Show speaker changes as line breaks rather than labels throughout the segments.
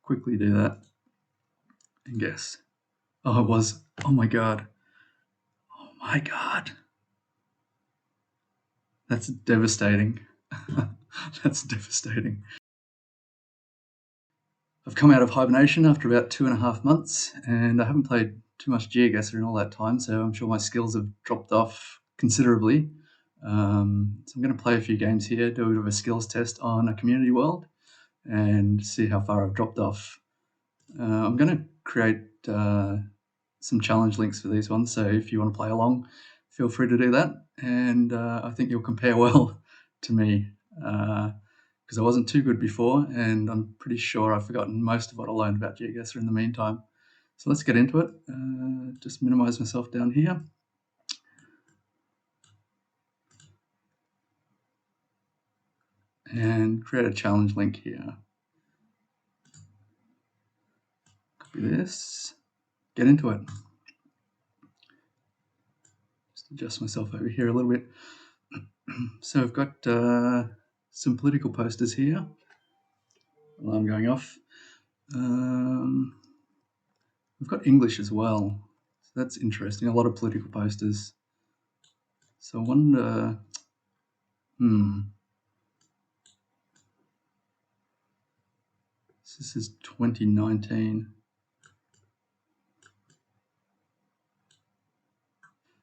quickly do that and guess. Oh, it was. Oh my God. Oh my God. That's devastating. That's devastating. I've come out of hibernation after about 2.5 months, and I haven't played too much Geoguessr in all that time, so I'm sure my skills have dropped off considerably. So I'm going to play a few games here, do a bit of a skills test on a community world, and see how far I've dropped off. I'm going to create some challenge links for these ones, so if you want to play along, feel free to do that, and I think you'll compare well to me. Because I wasn't too good before, and I'm pretty sure I've forgotten most of what I learned about Geoguessr in the meantime. So let's get into it. Just minimize myself down here. And create a challenge link here. Copy this, get into it. Just adjust myself over here a little bit. So I've got some political posters here. Alarm going off. We've got English as well. So that's interesting. A lot of political posters. So I wonder, this is 2019.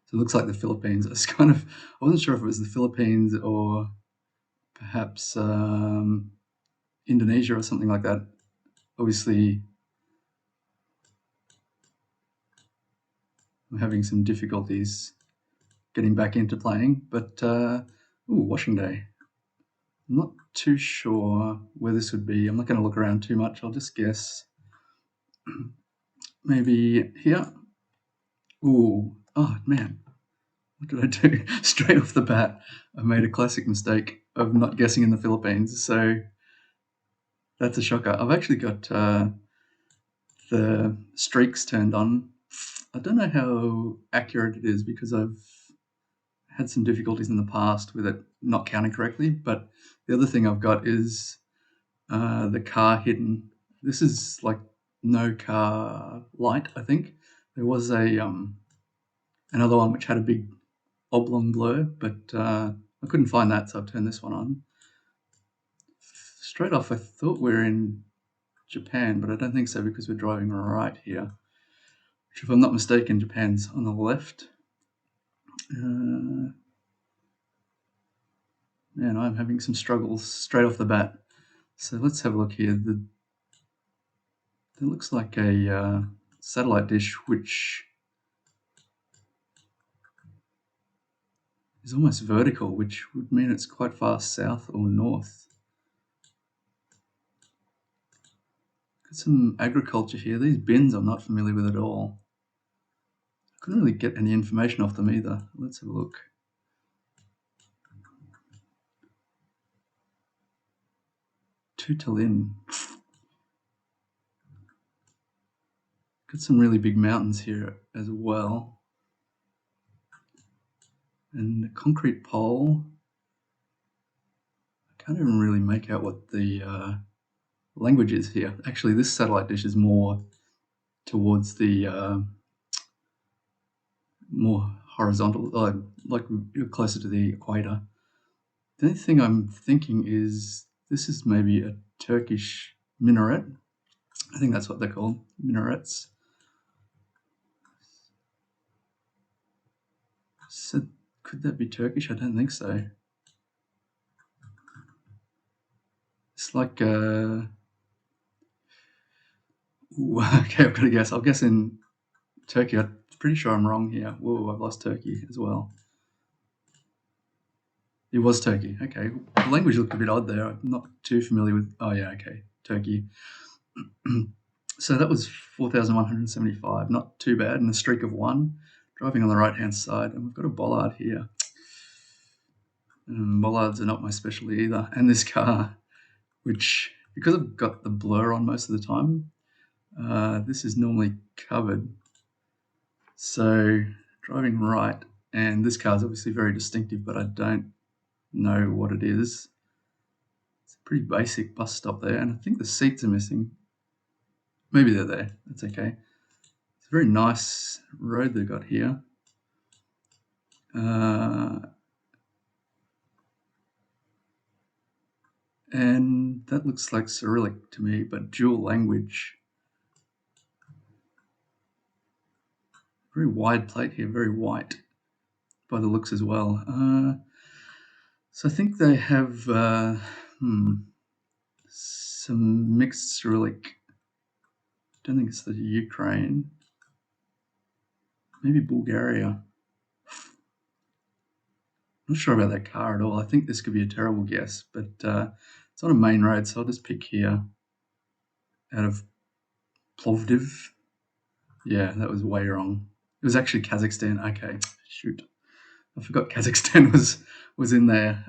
So it looks like the Philippines. I wasn't sure if it was the Philippines or perhaps Indonesia or something like that. Obviously, I'm having some difficulties getting back into playing, but washing day. I'm not too sure where this would be. I'm not going to look around too much. I'll just guess. Maybe here. Ooh, oh man, what did I do? Straight off the bat, I made a classic mistake of not guessing in the Philippines. So that's a shocker. I've actually got the streaks turned on. I don't know how accurate it is because I've had some difficulties in the past with it not counting correctly. But the other thing I've got is the car hidden. This is like no car light, I think. There was another one which had a big oblong blur, but I couldn't find that, so I've turned this one on. Straight off, I thought we were in Japan, but I don't think so because we're driving right here. Which, if I'm not mistaken, Japan's on the left. Man, I'm having some struggles straight off the bat. So let's have a look here. There looks like a satellite dish which is almost vertical, which would mean it's quite far south or north. Got some agriculture here. These bins I'm not familiar with at all. I couldn't really get any information off them either. Let's have a look. Tutalin. Got some really big mountains here as well. And the concrete pole. I can't even really make out what the language is here. Actually, this satellite dish is more towards the more horizontal, like you're closer to the equator. The only thing I'm thinking is this is maybe a Turkish minaret. I think that's what they're called, minarets. So could that be Turkish? I don't think so. It's like ooh, okay, I've got to guess. I'll guess in Turkey. I'm pretty sure I'm wrong here. Whoa, I've lost Turkey as well. It was Turkey. Okay, the language looked a bit odd there. I'm not too familiar with. Oh yeah, okay, Turkey. So that was 4,175. Not too bad, and a streak of 1. Driving on the right-hand side, and we've got a bollard here. Bollards are not my specialty either. And this car, which, because I've got the blur on most of the time, this is normally covered. So driving right, and this car is obviously very distinctive, but I don't know what it is. It's a pretty basic bus stop there, and I think the seats are missing. Maybe they're there. That's okay. It's a very nice road they've got here. And that looks like Cyrillic to me, but dual language. Very wide plate here, very white by the looks as well. So I think they have some mixed Cyrillic. Don't think it's the Ukraine. Maybe Bulgaria. Not sure about that car at all. I think this could be a terrible guess, but it's on a main road, so I'll just pick here out of Plovdiv. Yeah, that was way wrong. It was actually Kazakhstan. Okay, shoot. I forgot Kazakhstan was in there.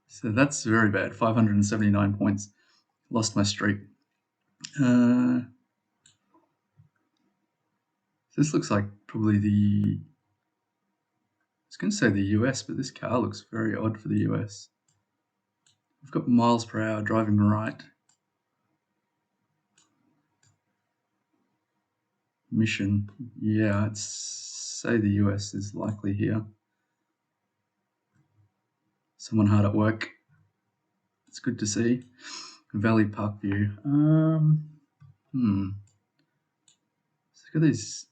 So that's very bad. 579 points. Lost my streak. So this looks like probably I was going to say the US, but this car looks very odd for the US. I've got miles per hour driving right. Mission. Yeah, I'd say the US is likely here. Someone hard at work. It's good to see. Valley Park View. So got these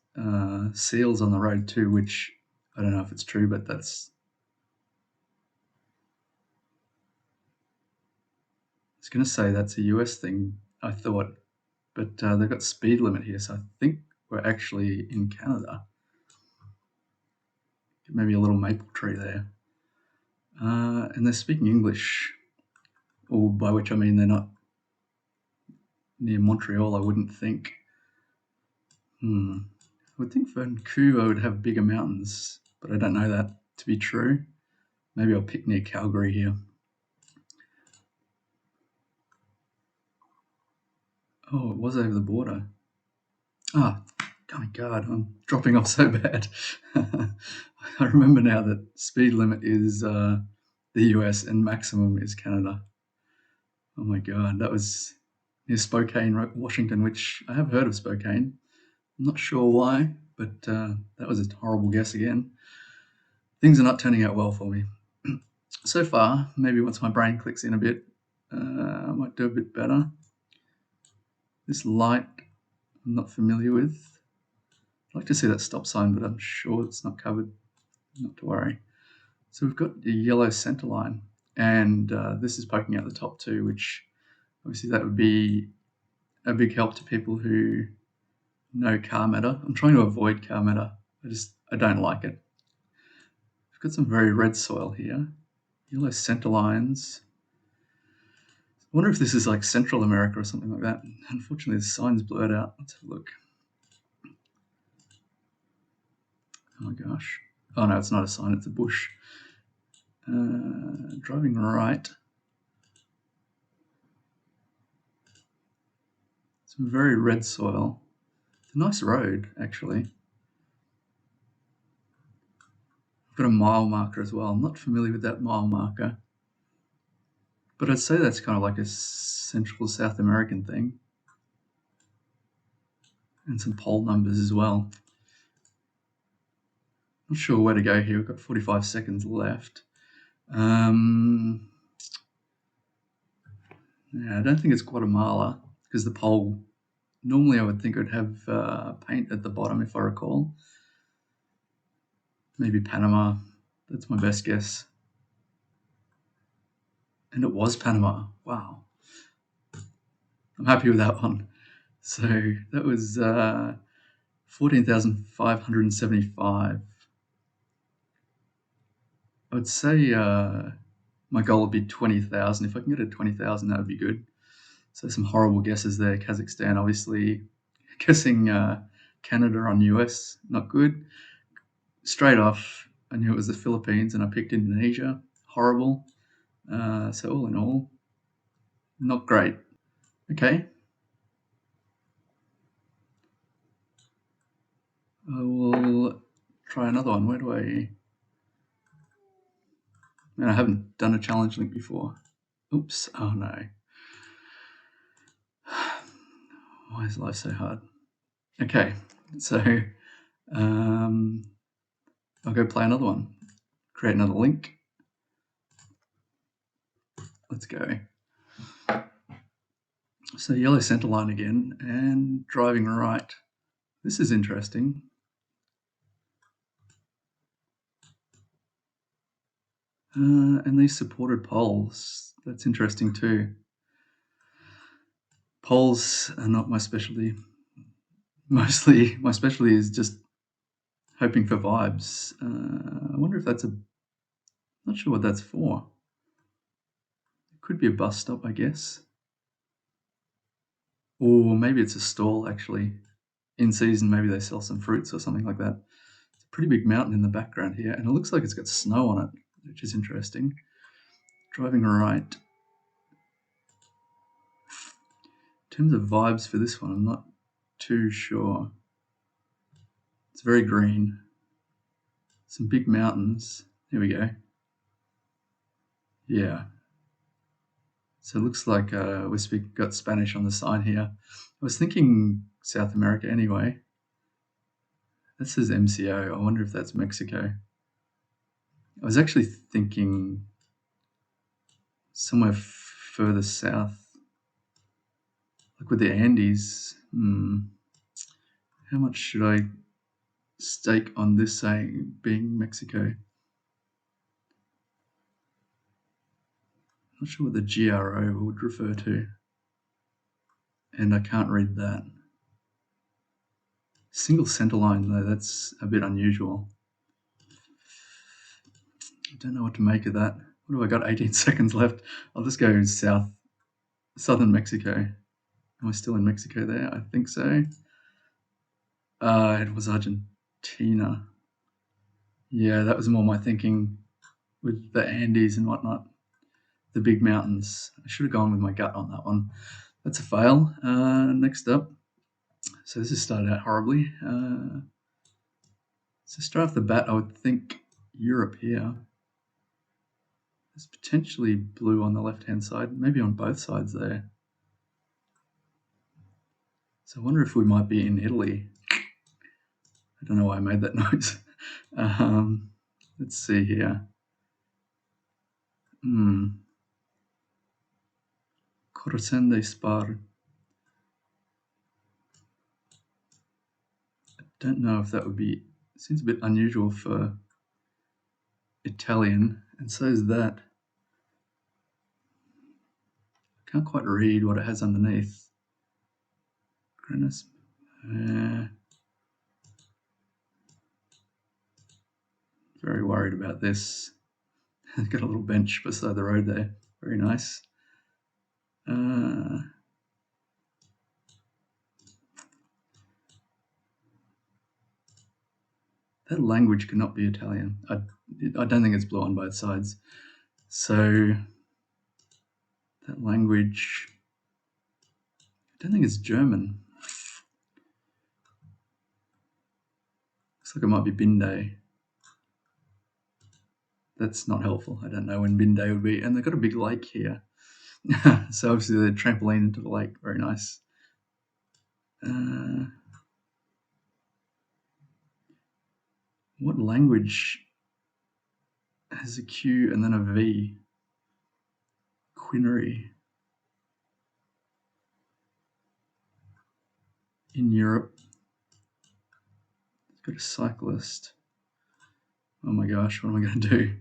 seals on the road too, which I don't know if it's true, but that's. I was going to say that's a US thing, I thought, but they've got speed limit here, so I think we're actually in Canada. Maybe a little maple tree there. And they're speaking English, or by which I mean they're not near Montreal, I wouldn't think. I would think Vancouver would have bigger mountains, but I don't know that to be true. Maybe I'll pick near Calgary here. Oh, it was over the border. Oh my God, I'm dropping off so bad. I remember now that speed limit is the US and maximum is Canada. Oh my God, that was near Spokane, Washington, which I have heard of Spokane. I'm not sure why, but that was a horrible guess again. Things are not turning out well for me. So far, maybe once my brain clicks in a bit, I might do a bit better. This light, I'm not familiar with. I'd like to see that stop sign, but I'm sure it's not covered. Not to worry. So we've got the yellow centre line, and this is poking out the top two, which obviously that would be a big help to people who know car matter. I'm trying to avoid car matter. I don't like it. We've got some very red soil here. Yellow centre lines. I wonder if this is like Central America or something like that. Unfortunately, the sign's blurred out. Let's have a look. Oh my gosh. Oh no, it's not a sign, it's a bush. Driving right. Some very red soil. It's a nice road, actually. I've got a mile marker as well. I'm not familiar with that mile marker. But I'd say that's kind of like a Central South American thing. And some pole numbers as well. Not sure where to go here. We've got 45 seconds left. Yeah, I don't think it's Guatemala because the pole, normally I would think it would have paint at the bottom if I recall. Maybe Panama. That's my best guess. And it was Panama. Wow. I'm happy with that one. So that was 14,575. I would say my goal would be 20,000. If I can get to 20,000, that would be good. So some horrible guesses there. Kazakhstan, obviously. Guessing Canada on US, not good. Straight off, I knew it was the Philippines and I picked Indonesia. Horrible. So all in all, not great. Okay. I will try another one. Where do I... Man, I haven't done a challenge link before. Oops. Oh no. Why is life so hard? Okay, so I'll go play another one. Create another link. Let's go. So yellow center line again and driving right. This is interesting. And these supported poles, that's interesting too. Poles are not my specialty. Mostly my specialty is just hoping for vibes. I wonder if that's not sure what that's for. It could be a bus stop, I guess. Or maybe it's a stall, actually. In season, maybe they sell some fruits or something like that. It's a pretty big mountain in the background here, and it looks like it's got snow on it, which is interesting. Driving right. In terms of vibes for this one, I'm not too sure. It's very green. Some big mountains. Here we go. Yeah. So it looks like we've got Spanish on the sign here. I was thinking South America anyway. This is MCO. I wonder if that's Mexico. I was actually thinking somewhere further south, like with the Andes. How much should I stake on this saying being Mexico? Not sure what the GRO would refer to, and I can't read that. Single center line though, that's a bit unusual. I don't know what to make of that. What have I got? 18 seconds left. I'll just go southern Mexico. Am I still in Mexico there? I think so. It was Argentina. Yeah, that was more my thinking with the Andes and whatnot, the big mountains. I should have gone with my gut on that one. That's a fail. Next up. So this has started out horribly. So straight off the bat, I would think Europe here. There's potentially blue on the left-hand side, maybe on both sides there. So I wonder if we might be in Italy. I don't know why I made that noise. Let's see here. Corazon de Spar. I don't know if that would be, seems a bit unusual for Italian, and so is that. I can't quite read what it has underneath. Grenas. Very worried about this. Got a little bench beside the road there. Very nice. That language cannot be Italian. I don't think it's blue on both sides. So that language, I don't think it's German. Looks like it might be Binde. That's not helpful. I don't know when Binde would be. And they've got a big lake here. So obviously they're trampoline into the lake. Very nice. What language has a Q and then a V? Quinary. In Europe. It's got a cyclist. Oh my gosh, what am I going to do?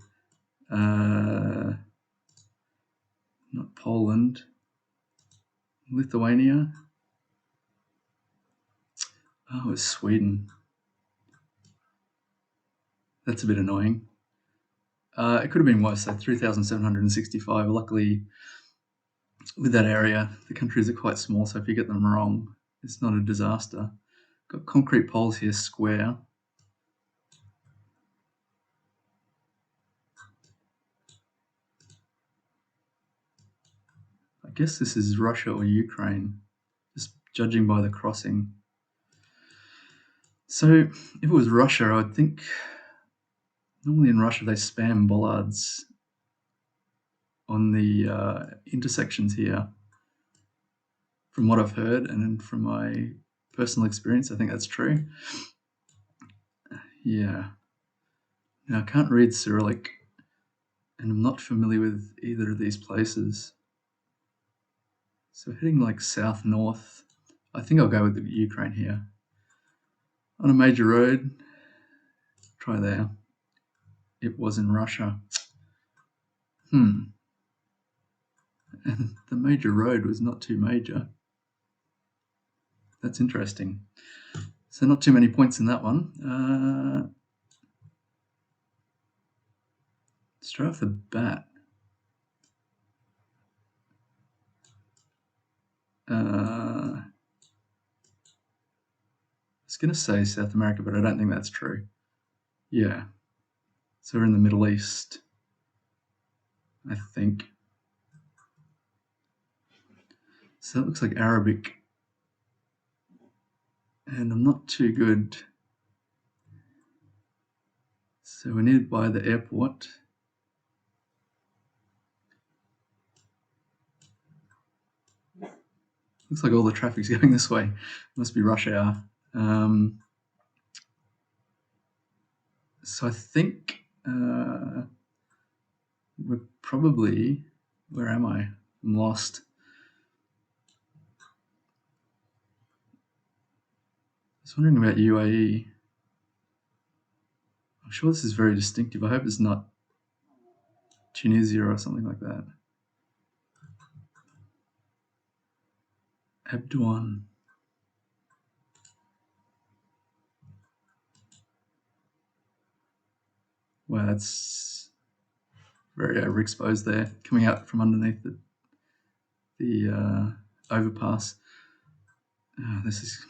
Not Poland. Lithuania. Oh, it's Sweden. That's a bit annoying. It could have been worse, though. 3,765. Luckily, with that area, the countries are quite small, so if you get them wrong, it's not a disaster. Got concrete poles here, square. I guess this is Russia or Ukraine, just judging by the crossing. So if it was Russia, I would think normally in Russia they spam bollards on the intersections here From what I've heard and from my personal experience, I think that's true. Yeah. Now, I can't read Cyrillic, and I'm not familiar with either of these places. So heading like south-north, I think I'll go with the Ukraine here. On a major road, try there. It was in Russia. And the major road was not too major. That's interesting. So not too many points in that one. Straight off the bat. I was going to say South America, but I don't think that's true. Yeah. So we're in the Middle East, I think. So it looks like Arabic. And I'm not too good. So we're near by the airport. Looks like all the traffic's going this way. Must be rush hour. So I think we're probably, where am I? I'm lost. I was wondering about UAE. I'm sure this is very distinctive. I hope it's not Tunisia or something like that. Abdouan. Wow, that's very overexposed there, coming out from underneath the overpass. This is...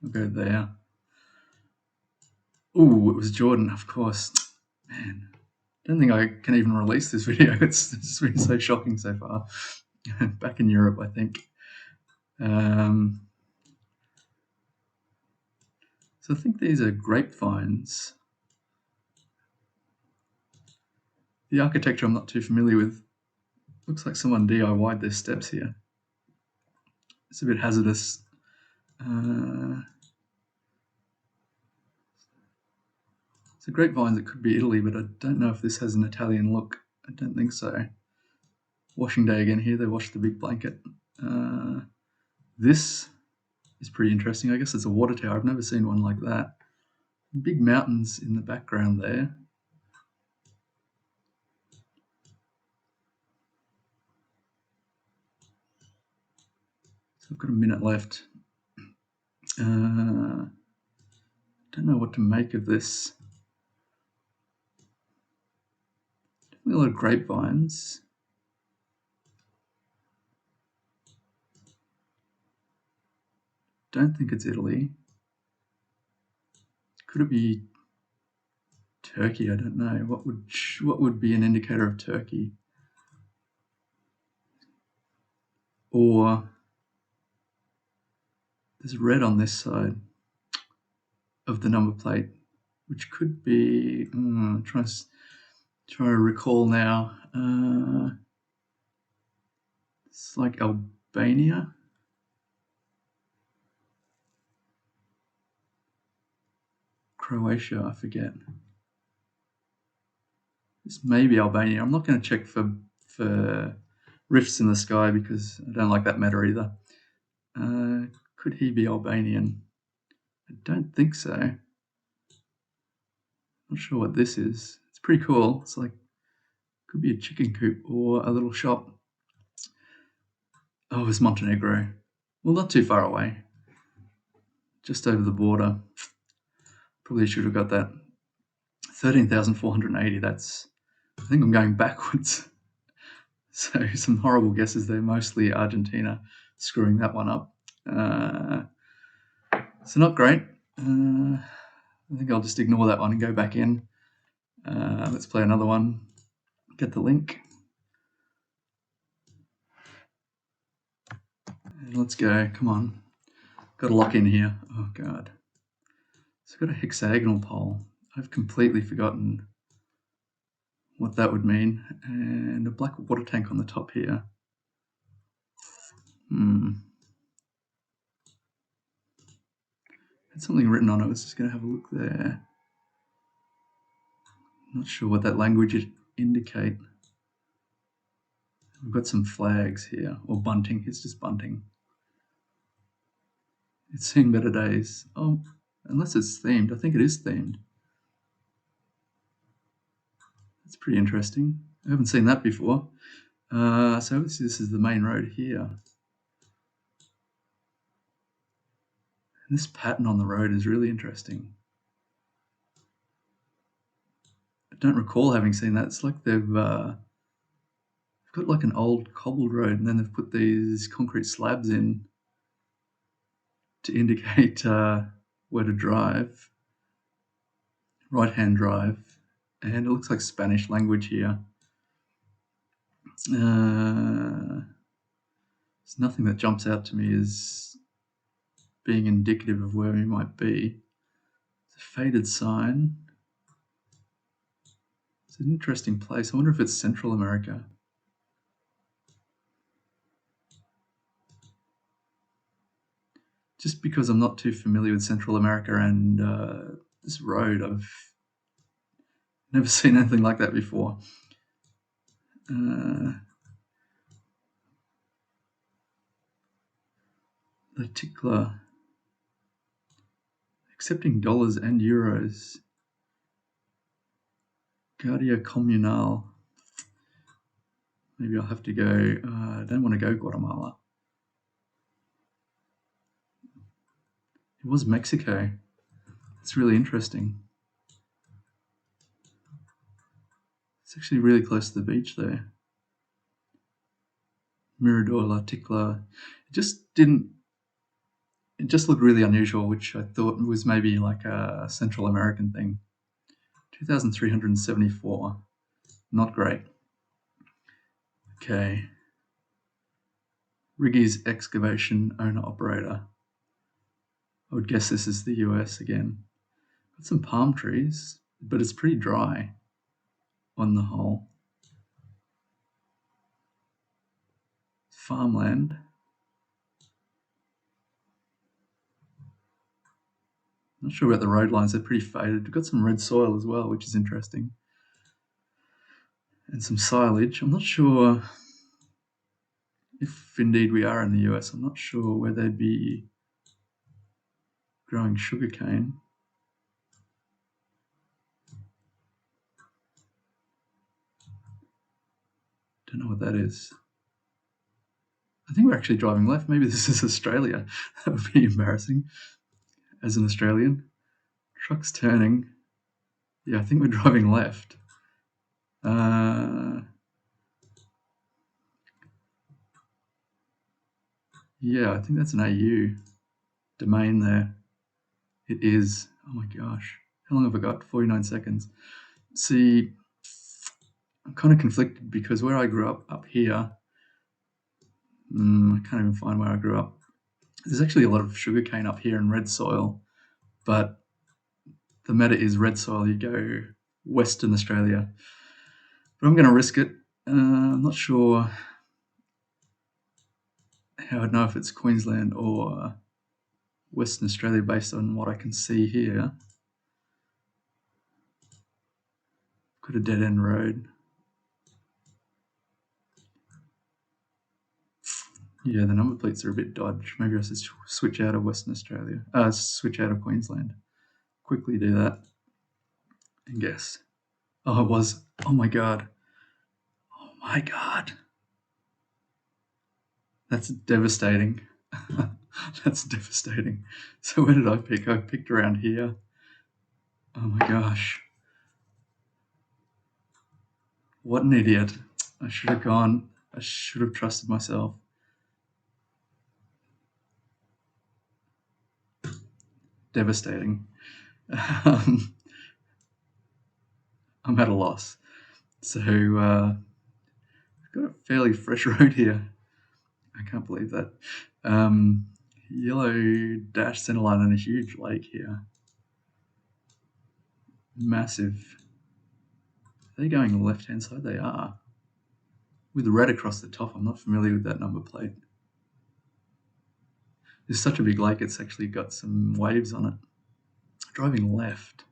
I'll go there. Ooh, it was Jordan, of course. Man, I don't think I can even release this video. It's been so shocking so far. Back in Europe, I think. So I think these are grapevines. The architecture I'm not too familiar with. Looks like someone DIY'd their steps here. It's a bit hazardous. So grapevines, it could be Italy, but I don't know if this has an Italian look. I don't think so. Washing day again here. They washed the big blanket. This is pretty interesting. I guess it's a water tower. I've never seen one like that. Big mountains in the background there. So I've got a minute left. Don't know what to make of this. Definitely a lot of grapevines. Don't think it's Italy. Could it be Turkey? I don't know. What would be an indicator of Turkey? Or there's red on this side of the number plate, which could be... try to recall now. It's like Albania. Croatia, I forget. This may be Albania. I'm not going to check for rifts in the sky because I don't like that matter either. Could he be Albanian? I don't think so. Not sure what this is. It's pretty cool. It's like, could be a chicken coop or a little shop. Oh, it's Montenegro. Well, not too far away. Just over the border. Probably should have got that. 13,480, that's... I think I'm going backwards. So some horrible guesses there, mostly Argentina, screwing that one up. So not great. I think I'll just ignore that one and go back in. Let's play another one. Get the link. And let's go. Come on. Got to lock in here. Oh, God. So I've got a hexagonal pole. I've completely forgotten what that would mean. And a black water tank on the top here. Had something written on it. I was just going to have a look there. Not sure what that language would indicate. We've got some flags here, or bunting. It's just bunting. It's seen better days. Oh, unless it's themed. I think it is themed. That's pretty interesting. I haven't seen that before. So obviously this is the main road here. And this pattern on the road is really interesting. I don't recall having seen that. It's like they've got like an old cobbled road, and then they've put these concrete slabs in to indicate where to drive. Right-hand drive, and it looks like Spanish language here. There's nothing that jumps out to me as being indicative of where we might be. It's a faded sign. It's an interesting place. I wonder if it's Central America. Just because I'm not too familiar with Central America and this road, I've never seen anything like that before. The tickler. Accepting dollars and euros. Guardia Comunal. Maybe I'll have to go. I don't want to go Guatemala. It was Mexico. It's really interesting. It's actually really close to the beach there. Mirador La Ticla. It just looked really unusual, which I thought was maybe like a Central American thing. 2,374. Not great. Okay. Riggy's Excavation Owner-Operator. I would guess this is the US again. Got some palm trees, but it's pretty dry on the whole. Farmland. Not sure about the road lines, they're pretty faded. We've got some red soil as well, which is interesting. And some silage. I'm not sure if indeed we are in the US. I'm not sure where they'd be growing sugarcane. Don't know what that is. I think we're actually driving left. Maybe this is Australia. That would be embarrassing as an Australian. Truck's turning. Yeah, I think we're driving left. Yeah, I think that's an AU domain there. It is. Oh my gosh. How long have I got? 49 seconds. See, I'm kind of conflicted because where I grew up here, I can't even find where I grew up. There's actually a lot of sugarcane up here in red soil, but the meta is red soil. You go Western Australia. But I'm going to risk it. I'm not sure how I'd know if it's Queensland or Western Australia based on what I can see here. Got a dead end road. Yeah, the number plates are a bit dodgy. Maybe I should switch out of Western Australia. Switch out of Queensland. Quickly do that. And guess. Oh, it was. Oh my god. Oh my god. That's devastating. That's devastating. So where did I pick? I picked around here. Oh my gosh. What an idiot. I should have gone. I should have trusted myself. Devastating. I'm at a loss. So I've got a fairly fresh road here. I can't believe that. Yellow dash centerline and a huge lake here. Massive. they going left-hand side? They are. With red across the top, I'm not familiar with that number plate. It's such a big lake, it's actually got some waves on it. Driving left.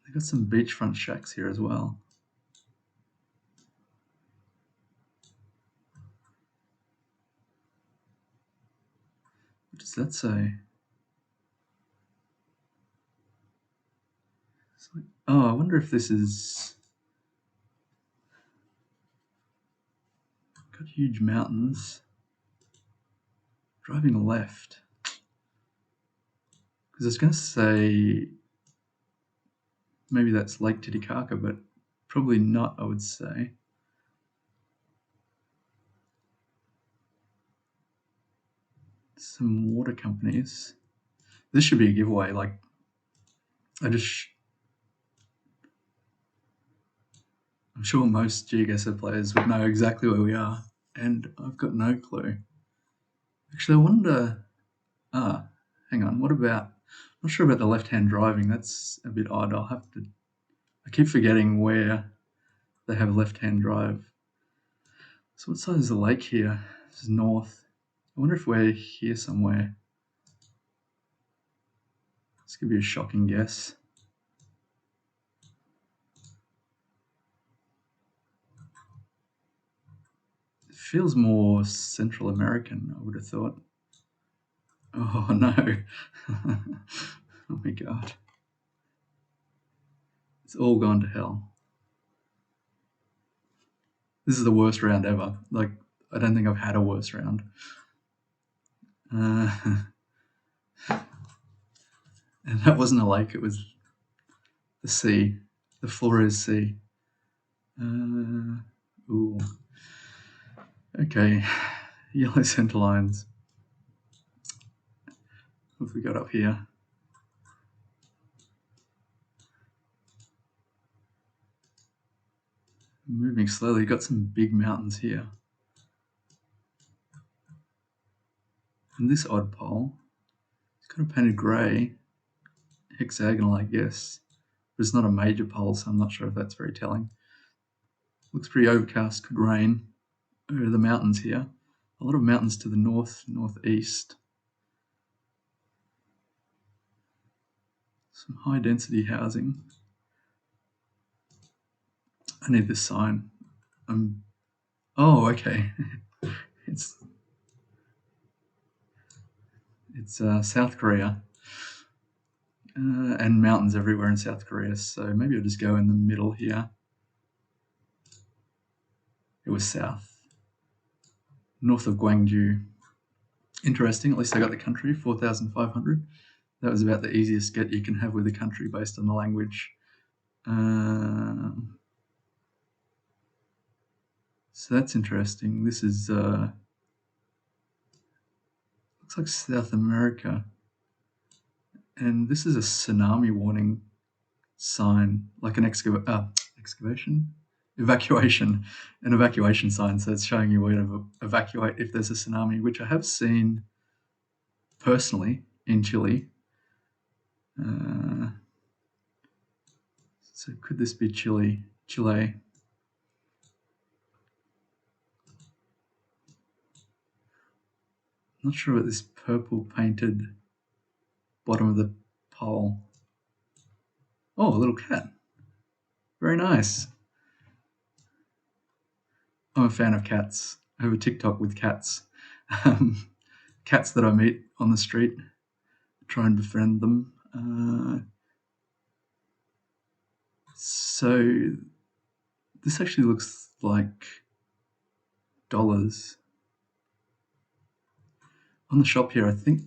They've got some beachfront shacks here as well. What does that say? It's like, oh, I wonder if this is... Got huge mountains. Driving left. Because I was going to say maybe that's Lake Titicaca, but probably not, I would say. Some water companies. This should be a giveaway. Like, I'm sure most Geoguessr players would know exactly where we are, and I've got no clue. Actually, I wonder... hang on, what about... I'm not sure about the left-hand driving, that's a bit odd. I keep forgetting where they have left-hand drive. So what side is the lake here? This is north. I wonder if we're here somewhere. This could be a shocking guess. It feels more Central American, I would have thought. Oh no. Oh my god. It's all gone to hell. This is the worst round ever. Like, I don't think I've had a worse round. And that wasn't a lake, it was the sea. The Flores Sea. Ooh. Okay. Yellow center lines. What have we got up here? Moving slowly. Got some big mountains here. And this odd pole, it's kind of painted grey, hexagonal, I guess. But it's not a major pole, so I'm not sure if that's very telling. Looks pretty overcast, could rain. Over the mountains here. A lot of mountains to the north, northeast. Some high density housing. I need this sign. Oh, okay. It's South Korea. And mountains everywhere in South Korea, so maybe I'll just go in the middle here. It was south. North of Gwangju. Interesting, at least I got the country, 4,500. That was about the easiest get you can have with a country based on the language. So that's interesting. This is, looks like South America. And this is a tsunami warning sign, like an evacuation? An evacuation sign. So it's showing you where to evacuate if there's a tsunami, which I have seen personally in Chile. So could this be Chile? Not sure about this purple painted bottom of the pole. Oh, a little cat. Very nice. I'm a fan of cats. I have a TikTok with cats. Cats that I meet on the street, try and befriend them. So this actually looks like dollars. On the shop here, I think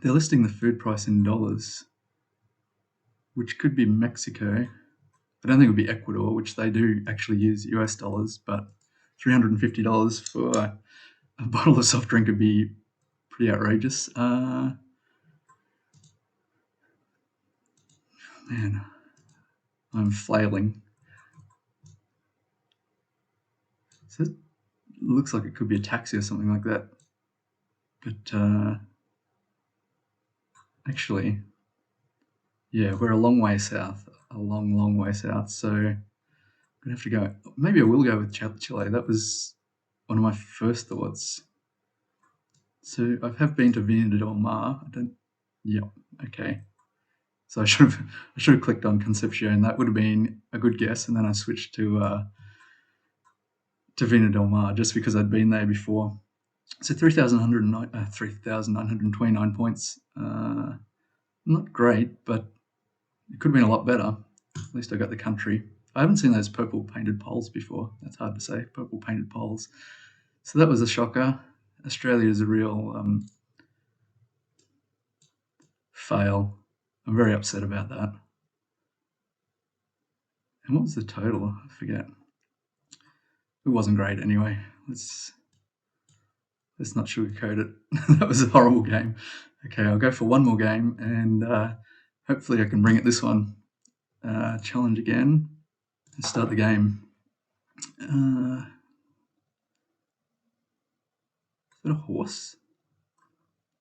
they're listing the food price in dollars, which could be Mexico. I don't think it would be Ecuador, which they do actually use US dollars, but $350 for a bottle of soft drink would be pretty outrageous. Man, I'm flailing. So it looks like it could be a taxi or something like that. But actually, Yeah, we're a long way south, a long way south. So I'm gonna have to go. Maybe I will go with Chile. That was one of my first thoughts. So I have been to Viña del Mar. I don't. Yeah. Okay. So I should have clicked on Concepcion. That would have been a good guess, and then I switched to Viña del Mar just because I'd been there before. So 3,929 points. Not great, but it could have been a lot better. At least I got the country. I haven't seen those purple painted poles before. That's hard to say, purple painted poles. So that was a shocker. Australia is a real fail. I'm very upset about that. And what was the total? I forget. It wasn't great anyway. Let's not sugarcoat it. That was a horrible game. Okay, I'll go for one more game, and hopefully I can bring it this one. Challenge again. Let's start the game. Is that a horse?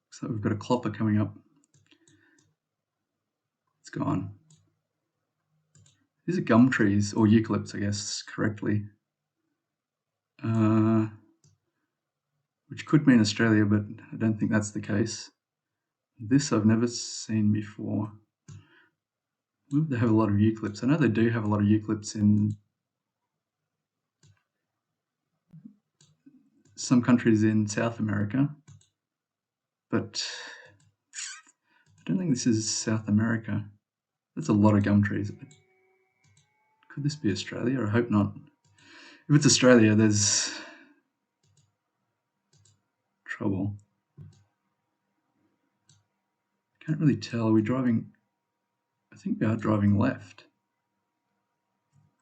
Looks like we've got a clopper coming up. It's gone. These are gum trees, or eucalypts, I guess, correctly. Which could mean Australia, but I don't think that's the case. This I've never seen before. They have a lot of eucalypts. I know they do have a lot of eucalypts in some countries in South America, but I don't think this is South America. That's a lot of gum trees. Could this be Australia? I hope not. If it's Australia, there's trouble. I can't really tell. Are we driving? I think we are driving left.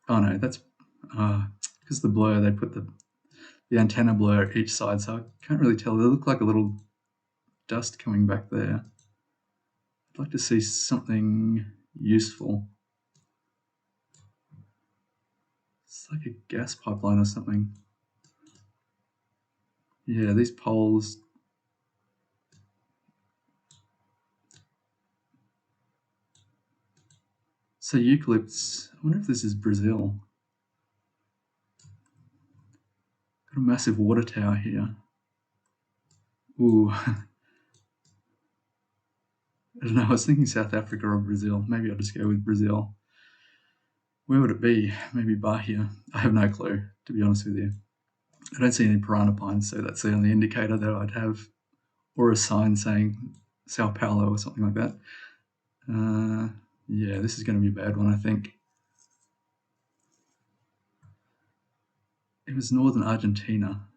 Oh no, that's because the blur, they put the antenna blur each side, so I can't really tell. They look like a little dust coming back there. I'd like to see something useful. It's like a gas pipeline or something. Yeah, these poles. So eucalypts. I wonder if this is Brazil. Got a massive water tower here. Ooh. I don't know, I was thinking South Africa or Brazil. Maybe I'll just go with Brazil. Where would it be? Maybe Bahia. I have no clue, to be honest with you. I don't see any piranha pines, so that's the only indicator that I'd have, or a sign saying Sao Paulo or something like that. Yeah, this is going to be a bad one, I think. It was northern Argentina.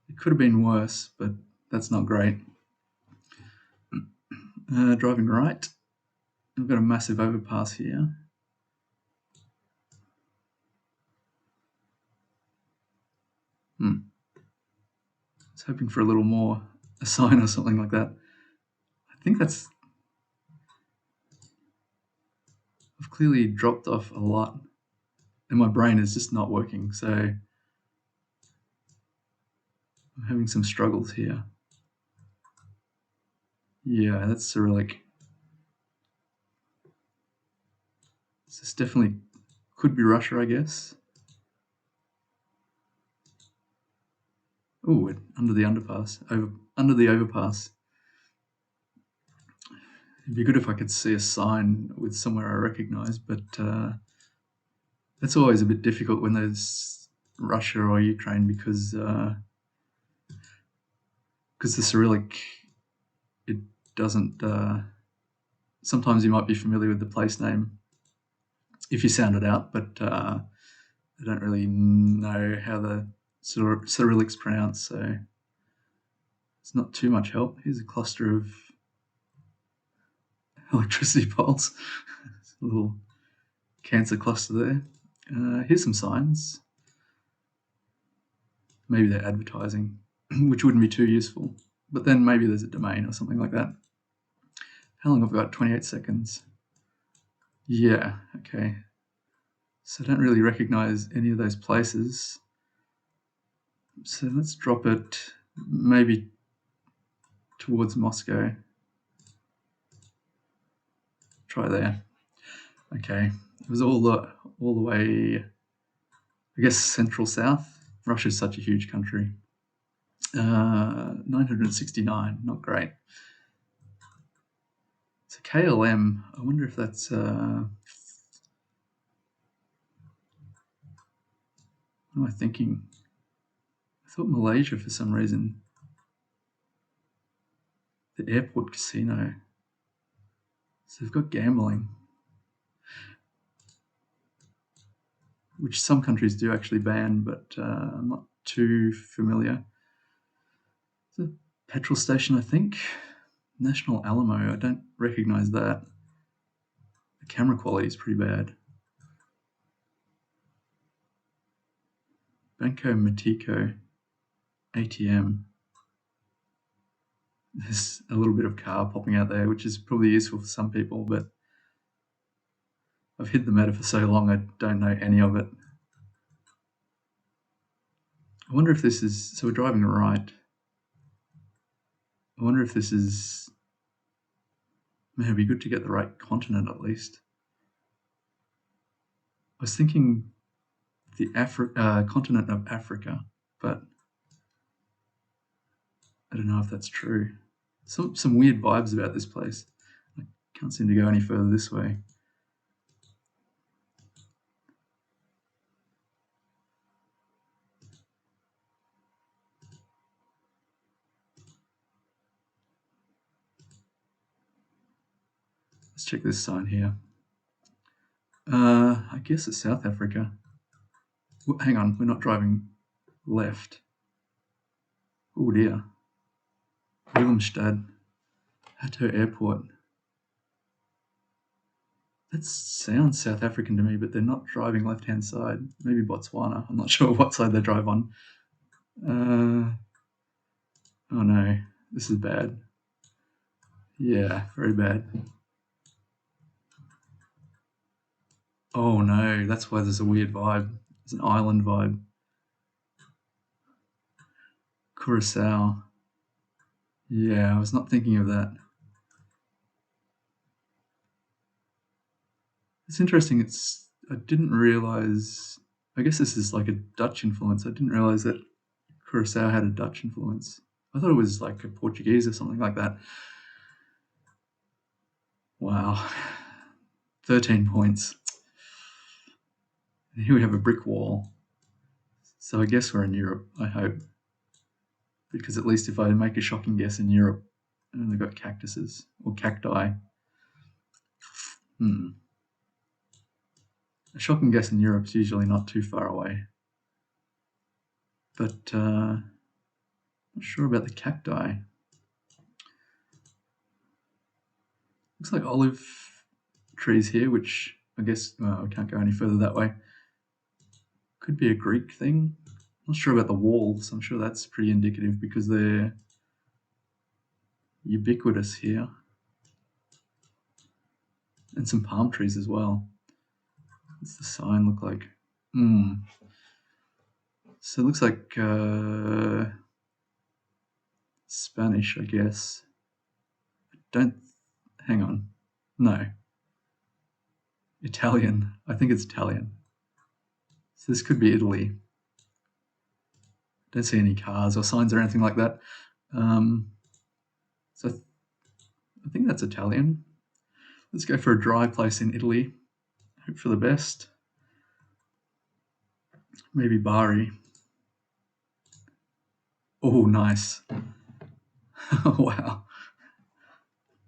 It could have been worse, but that's not great. Driving right. I've got a massive overpass here. I was hoping for a little more, a sign or something like that. I think that's... I've clearly dropped off a lot, and my brain is just not working, so I'm having some struggles here. Yeah, that's Cyrillic. This definitely could be Russia, I guess. Oh, under the underpass, under the overpass. It'd be good if I could see a sign with somewhere I recognise, but that's always a bit difficult when there's Russia or Ukraine because the Cyrillic, it doesn't. Sometimes you might be familiar with the place name if you sound it out, but I don't really know how the Cyrillic's pronounced, so it's not too much help. Here's a cluster of electricity poles. A little cancer cluster there. Here's some signs. Maybe they're advertising, which wouldn't be too useful. But then maybe there's a domain or something like that. How long have I got? 28 seconds. Yeah, okay. So I don't really recognize any of those places. So let's drop it maybe towards Moscow. try there. Okay, it was all the way, I guess, central south. Russia's such a huge country. 969, not great. So KLM, I wonder if that's... what am I thinking? I thought Malaysia for some reason. The airport casino. So they've got gambling, which some countries do actually ban, but I'm not too familiar. It's a petrol station, I think. National Alamo, I don't recognize that. The camera quality is pretty bad. Banco Matico ATM. There's a little bit of car popping out there, which is probably useful for some people, but I've hid the meta for so long I don't know any of it. I wonder if this is... So we're driving right. I wonder if this is... Man, it'd be good to get the right continent at least. I was thinking the continent of Africa, but I don't know if that's true. Some weird vibes about this place. I can't seem to go any further this way. Let's check this sign here. I guess it's South Africa. Hang on, we're not driving left. Oh dear. Willemstad, Hato Airport. That sounds South African to me, but they're not driving left-hand side. Maybe Botswana. I'm not sure what side they drive on. Oh no, this is bad. Yeah, very bad. Oh no, that's why there's a weird vibe. It's an island vibe. Curacao. Yeah, I was not thinking of that. It's interesting. I didn't realize... I guess this is like a Dutch influence. I didn't realize that Curacao had a Dutch influence. I thought it was like a Portuguese or something like that. Wow. 13 points. And here we have a brick wall. So I guess we're in Europe, I hope. Because at least if I make a shocking guess in Europe, and they've got cactuses or cacti. A shocking guess in Europe's usually not too far away. But not sure about the cacti. Looks like olive trees here, which I guess I can't go any further that way. Could be a Greek thing. Not sure about the walls. I'm sure that's pretty indicative because they're ubiquitous here. And some palm trees as well. What's the sign look like? So it looks like Spanish, I guess. Hang on. No. Italian. I think it's Italian. So this could be Italy. Don't see any cars or signs or anything like that. So I think that's Italian. Let's go for a dry place in Italy. Hope for the best. Maybe Bari. Oh, nice. Wow.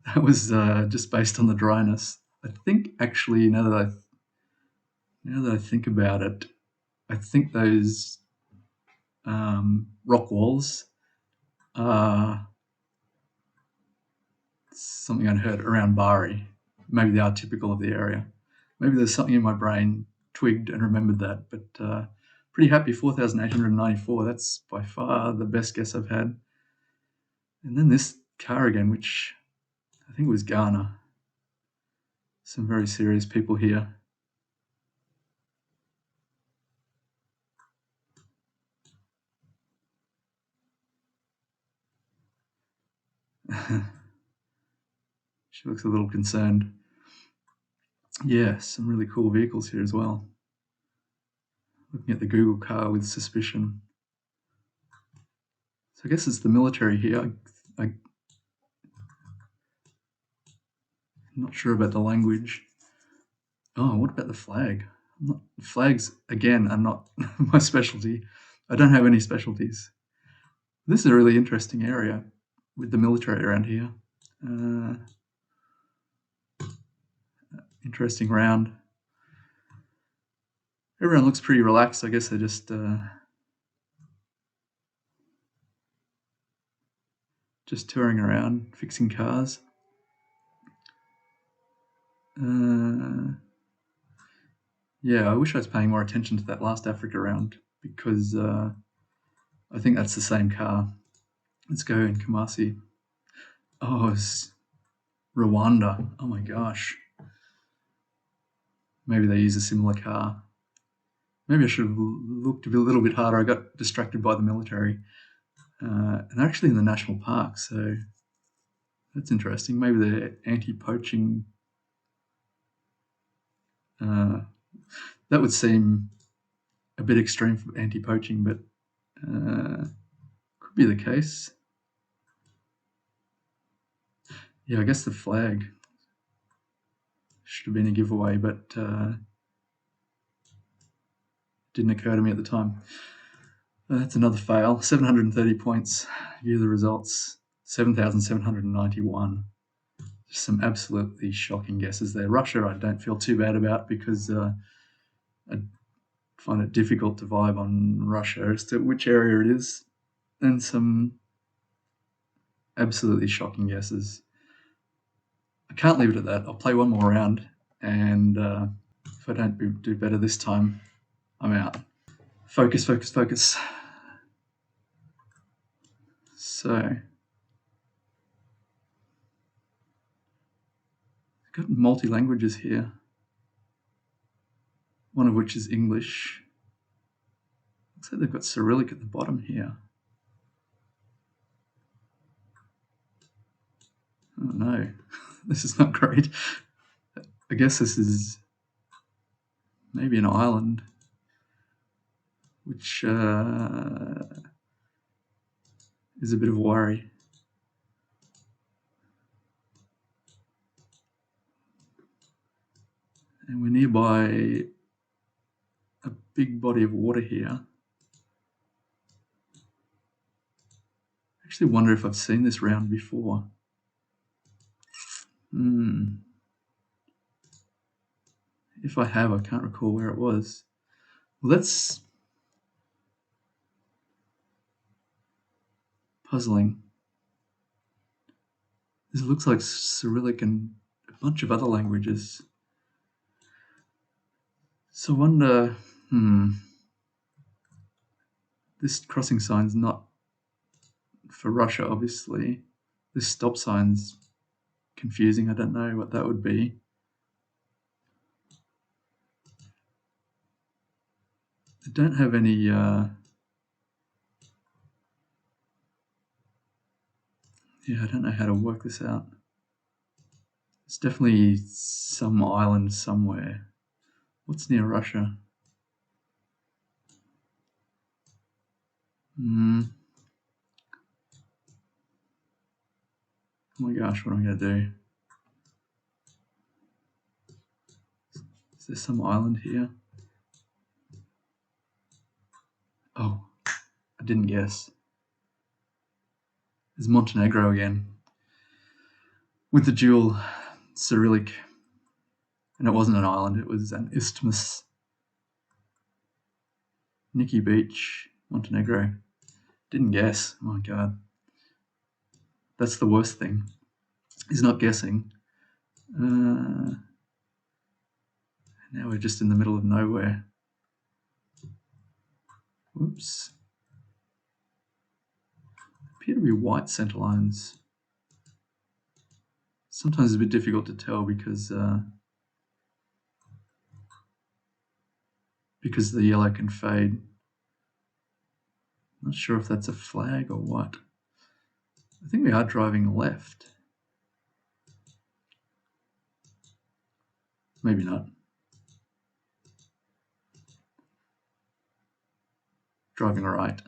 That was just based on the dryness. I think actually, now that I think about it, I think those rock walls are something I'd heard around Bari. Maybe they are typical of the area. Maybe there's something in my brain twigged and remembered that, but pretty happy. 4,894. That's by far the best guess I've had. And then this car again, which I think was Ghana. Some very serious people here. She looks a little concerned. Yeah, some really cool vehicles here as well. Looking at the Google car with suspicion. So I guess it's the military here. I'm not sure about the language. Oh, what about the flag? Flags, again, are not my specialty. I don't have any specialties. This is a really interesting area with the military around here. Interesting round. Everyone looks pretty relaxed. I guess they're just touring around, fixing cars. Yeah, I wish I was paying more attention to that last Africa round because I think that's the same car. Let's go in Kumasi. Oh, it's Rwanda. Oh my gosh. Maybe they use a similar car. Maybe I should have looked a little bit harder. I got distracted by the military. And they're actually in the national park, so that's interesting. Maybe they're anti-poaching. That would seem a bit extreme for anti-poaching, but could be the case. Yeah, I guess the flag should have been a giveaway, but didn't occur to me at the time. That's another fail. 730 points. View the results. 7,791. Just some absolutely shocking guesses there. Russia, I don't feel too bad about because I find it difficult to vibe on Russia as to which area it is, and some absolutely shocking guesses. I can't leave it at that. I'll play one more round, and if I don't do better this time, I'm out. Focus, focus, focus. So, I've got multi-languages here, one of which is English. Looks like they've got Cyrillic at the bottom here. Oh no, this is not great. I guess this is maybe an island, which is a bit of a worry. And we're nearby a big body of water here. I actually wonder if I've seen this round before. If I have, I can't recall where it was. Well, that's puzzling. This looks like Cyrillic and a bunch of other languages. So I wonder, this crossing sign's not for Russia, obviously. This stop sign's confusing. I don't know what that would be. I don't have any yeah, I don't know how to work this out. It's definitely some island somewhere. What's near Russia? Oh my gosh, what am I going to do? Is there some island here? Oh, I didn't guess. There's Montenegro again. With the dual Cyrillic. And it wasn't an island, it was an isthmus. Nikki Beach, Montenegro. Didn't guess. Oh my god. That's the worst thing. Is not guessing. Now we're just in the middle of nowhere. Whoops. Appear to be white centre lines. Sometimes it's a bit difficult to tell because the yellow can fade. Not sure if that's a flag or what. I think we are driving left. Maybe not. Driving right.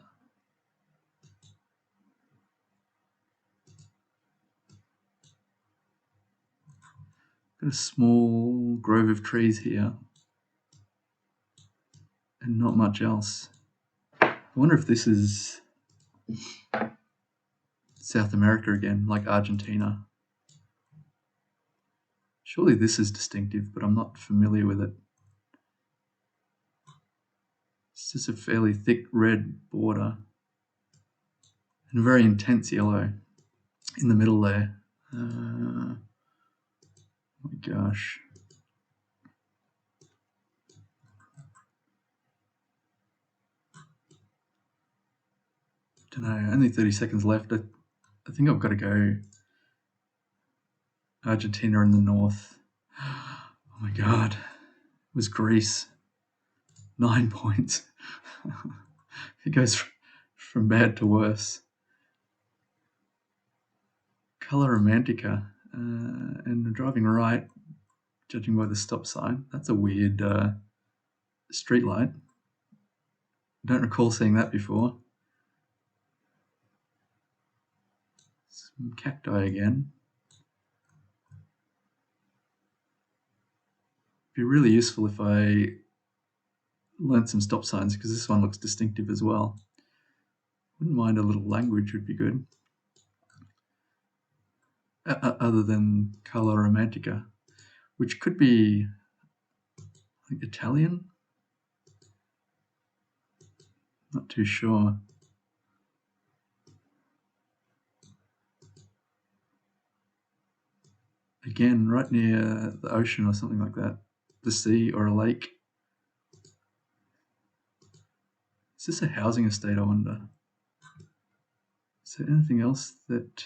Got a small grove of trees here and not much else. I wonder if this is South America again, like Argentina. Surely this is distinctive, but I'm not familiar with it. It's just a fairly thick red border and a very intense yellow in the middle there. Oh my gosh. Don't know, only 30 seconds left. I think I've got to go Argentina in the north. Oh my god. It was Greece. 9 points. It goes from bad to worse. Color Romantica. And driving right, judging by the stop sign. That's a weird street light. Don't recall seeing that before. Some cacti again. Be really useful if I learned some stop signs, because this one looks distinctive as well. Wouldn't mind a little language, would be good. Other than Color Romantica, which could be like Italian? Not too sure. Again, right near the ocean or something like that. The sea or a lake. Is this a housing estate, I wonder? Is there anything else that...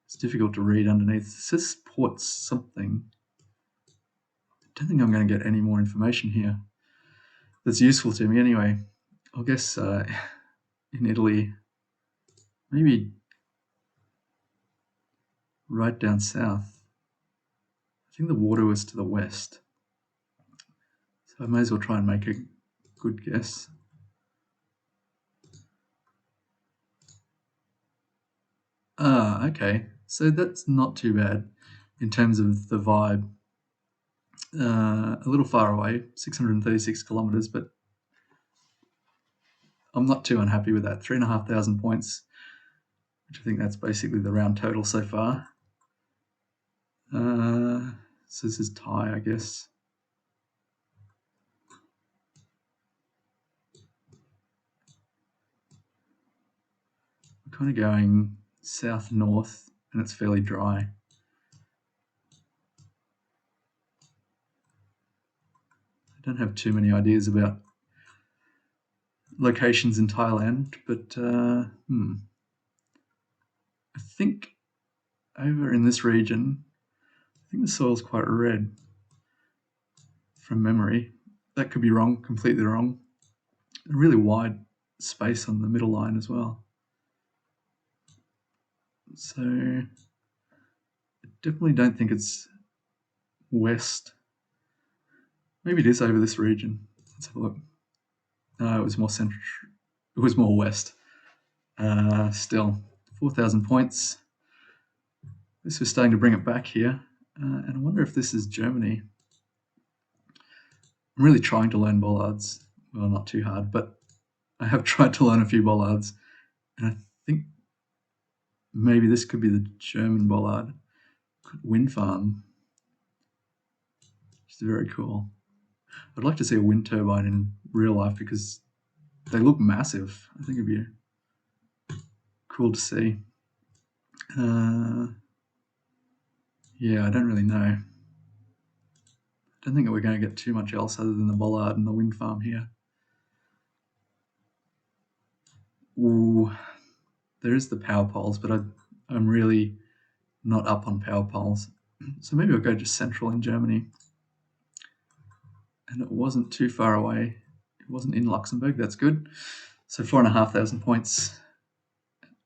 It's difficult to read underneath. It says Port something. I don't think I'm going to get any more information here that's useful to me anyway. I'll guess in Italy, maybe right down south. I think the water was to the west. So I may as well try and make a good guess. Ah, okay. So that's not too bad in terms of the vibe. A little far away, 636 kilometers, but I'm not too unhappy with that. 3,500 points, which I think that's basically the round total so far. So this is Thai, I guess. We're kind of going south-north, and it's fairly dry. I don't have too many ideas about locations in Thailand, but I think over in this region, I think the soil's quite red from memory. That could be wrong, completely wrong. A really wide space on the middle line as well. So I definitely don't think it's west. Maybe it is over this region. Let's have a look. No, it was more central. It was more west. Still, 4,000 points. This was starting to bring it back here. And I wonder if this is Germany. I'm really trying to learn bollards. Well, not too hard, but I have tried to learn a few bollards. And I think maybe this could be the German bollard. Wind farm. Which is very cool. I'd like to see a wind turbine in real life because they look massive. I think it'd be cool to see. Yeah, I don't really know. I don't think we're going to get too much else other than the bollard and the wind farm here. Ooh, there is the power poles, but I'm really not up on power poles. So maybe I'll go just central in Germany. And it wasn't too far away. It wasn't in Luxembourg, that's good. So 4,500 points.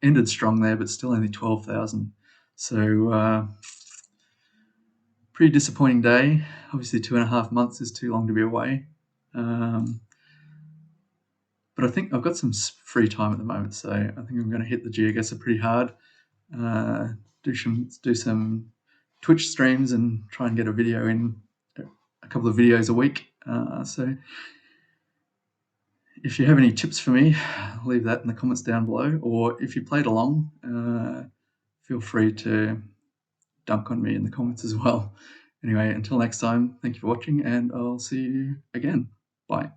Ended strong there, but still only 12,000. So pretty disappointing day. Obviously 2.5 months is too long to be away. But I think I've got some free time at the moment, so I think I'm going to hit the Geoguessr pretty hard. Do some Twitch streams and try and get a video in, a couple of videos a week. So if you have any tips for me, leave that in the comments down below. Or if you played along, feel free to dunk on me in the comments as well. Anyway, until next time, thank you for watching, and I'll see you again. Bye.